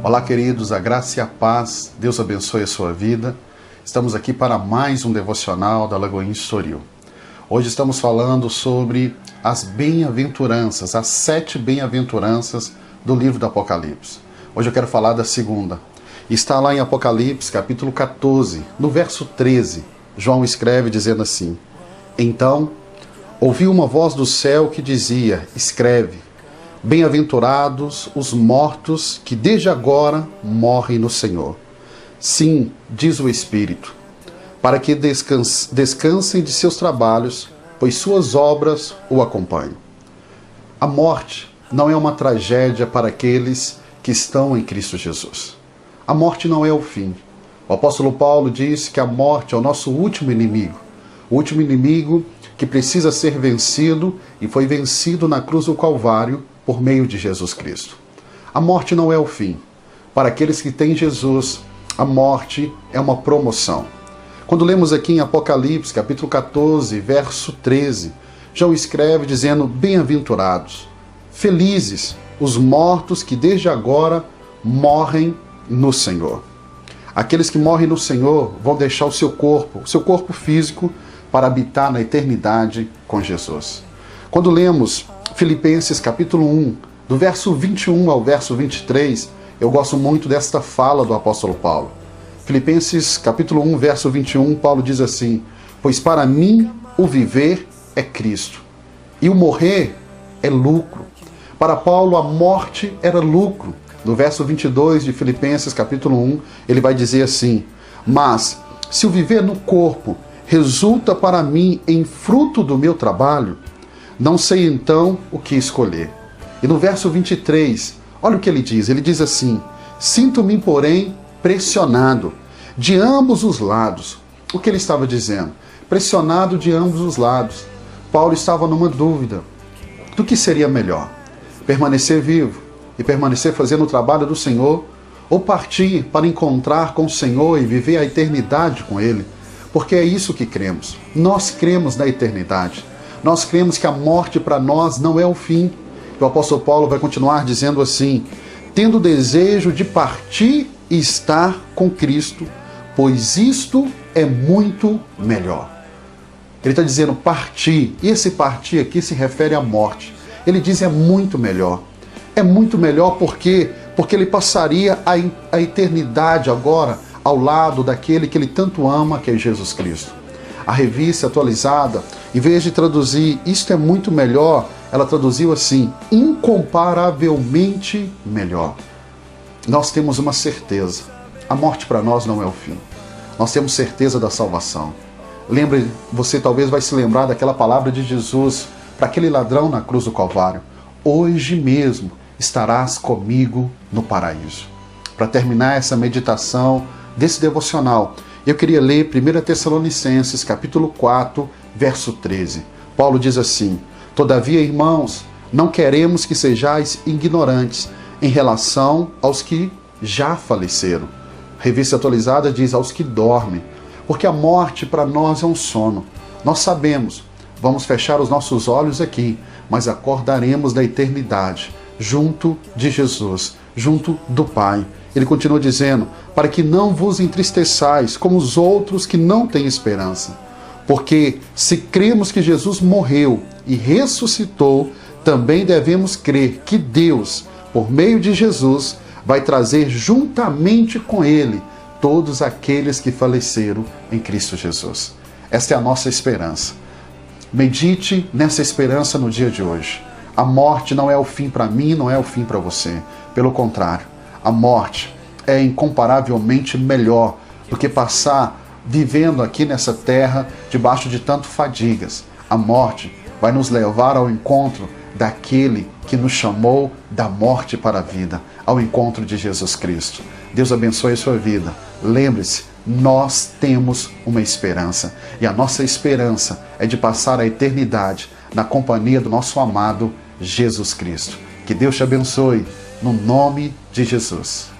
Olá, queridos, a graça e a paz, Deus abençoe a sua vida. Estamos aqui para mais um devocional da Lagoinha Estoril. Hoje estamos falando sobre as bem-aventuranças, as 7 bem-aventuranças do livro do Apocalipse. Hoje eu quero falar da segunda. Está lá em Apocalipse, capítulo 14, no verso 13. João escreve dizendo assim: Então, ouvi uma voz do céu que dizia, escreve, bem-aventurados os mortos que desde agora morrem no Senhor. Sim, diz o Espírito, para que descansem de seus trabalhos, pois suas obras o acompanham. A morte não é uma tragédia para aqueles que estão em Cristo Jesus. A morte não é o fim. O apóstolo Paulo diz que a morte é o nosso último inimigo. O último inimigo que precisa ser vencido e foi vencido na cruz do Calvário por meio de Jesus Cristo. A morte não é o fim. Para aqueles que têm Jesus, a morte é uma promoção. Quando lemos aqui em Apocalipse, capítulo 14, verso 13, João escreve dizendo, bem-aventurados, felizes os mortos que desde agora morrem no Senhor. Aqueles que morrem no Senhor vão deixar o seu corpo físico, para habitar na eternidade com Jesus. Quando lemos Filipenses capítulo 1, do verso 21 ao verso 23, eu gosto muito desta fala do apóstolo Paulo. Filipenses capítulo 1, verso 21, Paulo diz assim, pois para mim o viver é Cristo, e o morrer é lucro. Para Paulo a morte era lucro. No verso 22 de Filipenses capítulo 1, ele vai dizer assim, mas se o viver no corpo resulta para mim em fruto do meu trabalho, não sei então o que escolher. E no verso 23, olha o que ele diz assim, sinto-me, porém, pressionado de ambos os lados. O que ele estava dizendo? Pressionado de ambos os lados. Paulo estava numa dúvida do que seria melhor, permanecer vivo e permanecer fazendo o trabalho do Senhor, ou partir para encontrar com o Senhor e viver a eternidade com Ele. Porque é isso que cremos. Nós cremos na eternidade. Nós cremos que a morte para nós não é o fim. O apóstolo Paulo vai continuar dizendo assim, tendo desejo de partir e estar com Cristo, pois isto é muito melhor. Ele está dizendo partir, e esse partir aqui se refere à morte. Ele diz é muito melhor. É muito melhor porque ele passaria a eternidade agora ao lado daquele que ele tanto ama, que é Jesus Cristo. A revista atualizada, em vez de traduzir isto é muito melhor, ela traduziu assim, incomparavelmente melhor. Nós temos uma certeza, a morte para nós não é o fim. Nós temos certeza da salvação. Lembre, você talvez vai se lembrar daquela palavra de Jesus para aquele ladrão na cruz do Calvário. Hoje mesmo estarás comigo no paraíso. Para terminar essa meditação desse devocional, eu queria ler 1 Tessalonicenses, capítulo 4, verso 13. Paulo diz assim, todavia, irmãos, não queremos que sejais ignorantes em relação aos que já faleceram. Revista atualizada diz aos que dormem, porque a morte para nós é um sono. Nós sabemos, vamos fechar os nossos olhos aqui, mas acordaremos da eternidade, junto de Jesus, junto do Pai. Ele continua dizendo, para que não vos entristeçais como os outros que não têm esperança. Porque se cremos que Jesus morreu e ressuscitou, também devemos crer que Deus, por meio de Jesus, vai trazer juntamente com Ele todos aqueles que faleceram em Cristo Jesus. Esta é a nossa esperança. Medite nessa esperança no dia de hoje. A morte não é o fim para mim, não é o fim para você. Pelo contrário, a morte é incomparavelmente melhor do que passar vivendo aqui nessa terra debaixo de tantas fadigas. A morte vai nos levar ao encontro daquele que nos chamou da morte para a vida, ao encontro de Jesus Cristo. Deus abençoe a sua vida. Lembre-se, nós temos uma esperança, e a nossa esperança é de passar a eternidade na companhia do nosso amado Jesus Cristo. Que Deus te abençoe, no nome de Jesus.